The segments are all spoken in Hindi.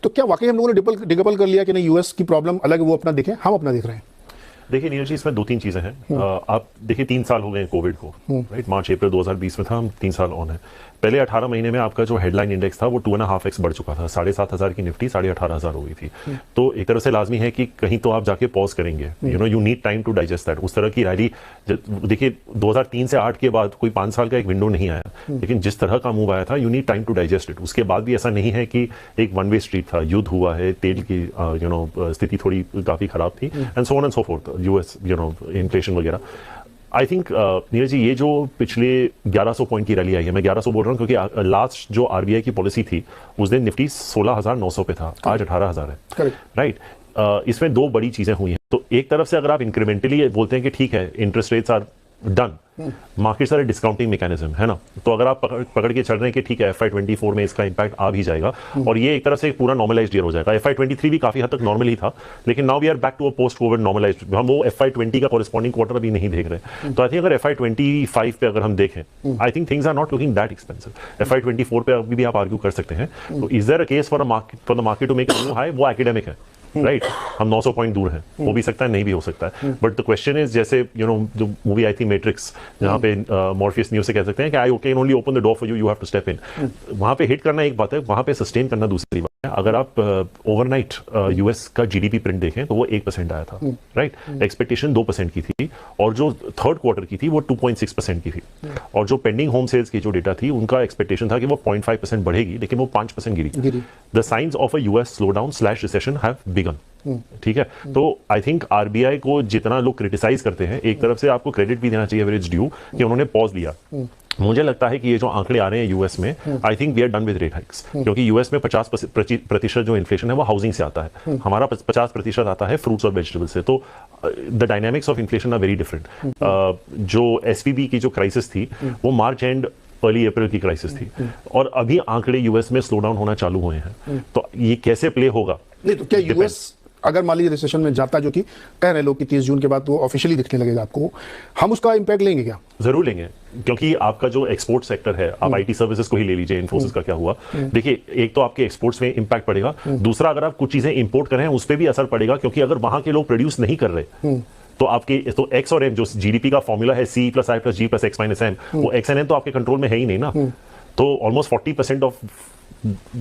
तो क्या वाकई हम लोगों ने डिकपल कर लिया कि नहीं, यूएस की प्रॉब्लम अलग, वो अपना देखें, हम अपना देख रहे हैं? देखिए नीरज जी, इसमें 2-3 चीजें हैं। आप देखिए 3 साल हो गए कोविड को, राइट? मार्च अप्रैल 2020 में था, हम 3 साल ऑन है। पहले 18 महीने में आपका जो हेडलाइन इंडेक्स था वो 2.5x बढ़ चुका था। 7,500 की निफ्टी 18,500 हो गई थी। तो एक तरह से लाजमी है कि कहीं तो आप जाके पॉज करेंगे, you need time to digest that. उस तरह की रैली देखिए 2003 से 8 के बाद कोई 5 साल का एक विंडो नहीं आया, लेकिन जिस तरह का मूव आया था, you need time to digest it. उसके बाद भी ऐसा नहीं है कि एक वन वे स्ट्रीट था, युद्ध हुआ है, तेल की स्थिति थोड़ी काफी खराब थी, and so on and so forth, US inflation वगैरह। आई थिंक नीरज जी, ये जो पिछले 1100 पॉइंट की रैली आई है, मैं 1100 बोल रहा हूँ क्योंकि लास्ट जो आरबीआई की पॉलिसी थी उस दिन निफ्टी 16,900 पे था, आज 18,000 है, राइट? इसमें 2 बड़ी चीजें हुई हैं। तो एक तरफ से अगर आप इंक्रीमेंटली बोलते हैं कि ठीक है, interest rates are done, market सारे डिस्काउंटिंग मैकेनिज्म है ना, तो अगर आप पकड़ के चल रहे हैं कि ठीक है FY24 में इसका इंपैक्ट आ भी जाएगा और ये एक तरह से पूरा नॉर्मलाइज्ड ईयर हो जाएगा। FY23 भी काफी हद तक नॉर्मल ही था, लेकिन now we are back to a post covid normalized. हम वो FY20 का कॉरेस्पॉन्डिंग क्वार्टर अभी नहीं देख रहे। तो आई थिंक अगर FY25 पे अगर हम देखें, I think things are not looking that expensive. FY24 पे अभी भी आप आर्ग्यू कर सकते हैं। तो is there a case for the market to make a new high? वो एकेडमिक है, राइट? हम 900 पॉइंट दूर हैं, हो भी सकता है, नहीं भी हो सकता है। बट द क्वेश्चन इज, जैसे जो मूवी आई थी मैट्रिक्स, जहां पे मॉर्फियस न्यूज से कह सकते हैं कि I can only open the door for you, you have to step in. वहां पे हिट करना एक बात है, वहां पे सस्टेन करना दूसरी बात है। अगर आप ओवरनाइट यूएस का जीडीपी प्रिंट देखें तो वो 1% आया था, राइट? एक्सपेक्टेशन 2% की थी, और जो थर्ड क्वार्टर की थी वो 2.6% की थी। और जो पेंडिंग होम सेल्स की जो डेटा थी, उनका एक्सपेक्टेशन था कि वो 0.5% बढ़ेगी, लेकिन वो 5% गिरी। The signs of a US slow down / recession have begun. ठीक है, तो आई थिंक आरबीआई को जितना लोग क्रिटिसाइज करते हैं, एक तरफ से आपको क्रेडिट भी देना चाहिए, वेरी ड्यू, कि उन्होंने पॉज लिया। मुझे लगता है कि ये जो आंकड़े आ रहे हैं यूएस में, I think we are done with rate hikes, क्योंकि यूएस में 50% जो इन्फ्लेशन है वो हाउसिंग से आता है, हमारा 50% आता है फ्रूट्स और वेजिटेबल्स से। तो the dynamics of inflation are very different. जो एसवीबी की जो क्राइसिस थी वो मार्च एंड अर्ली अप्रैल की क्राइसिस थी, और अभी आंकड़े यूएस में स्लो डाउन होना चालू हुए हैं। तो ये कैसे प्ले होगा? नहीं, तो क्या यूएस अगर मान लीजिए रिसेशन में जाता, जो कि कह रहे लोग कि 30 जून के बाद वो ऑफिशियली दिखने लगेगा आपको, हम उसका इंपैक्ट लेंगे क्या? जरूर लेंगे, क्योंकि आपका जो एक्सपोर्ट सेक्टर है, आप आईटी सर्विसेज को ही ले लीजिए, इन्फोसिस का क्या हुआ। देखिए, एक तो आपके एक्सपोर्ट्स में इंपैक्ट पड़ेगा, दूसरा अगर आप कुछ चीजें इंपोर्ट कर रहे हैं उस पर भी असर पड़ेगा, क्योंकि अगर वहां के लोग प्रोड्यूस नहीं कर रहे तो आपके तो एक्स और एम, जो जीडीपी का फॉर्मूला है C+I+G+X-M, वो एक्स एंड एम तो आपके कंट्रोल में है ही नहीं ना। तो almost 40% of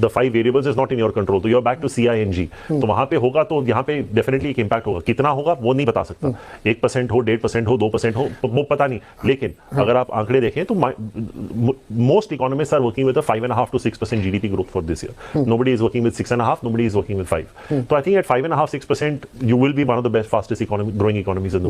the 5 variables is not in your control, तो you're back to CING। तो वहां पे होगा, तो यहाँ पे डेफिनेटली एक इंपैक्ट होगा। कितना होगा वो नहीं बता सकता, 1% हो, 1.5% हो, 2% हो, वो पता नहीं। लेकिन अगर आप आंकड़े देखें तो most economists are working with 5.5 to 6% GDP growth for this year। Nobody is working with 6.5, nobody is working with 5। तो I think at 5.5-6% you will be one of the best fastest growing economies in the world।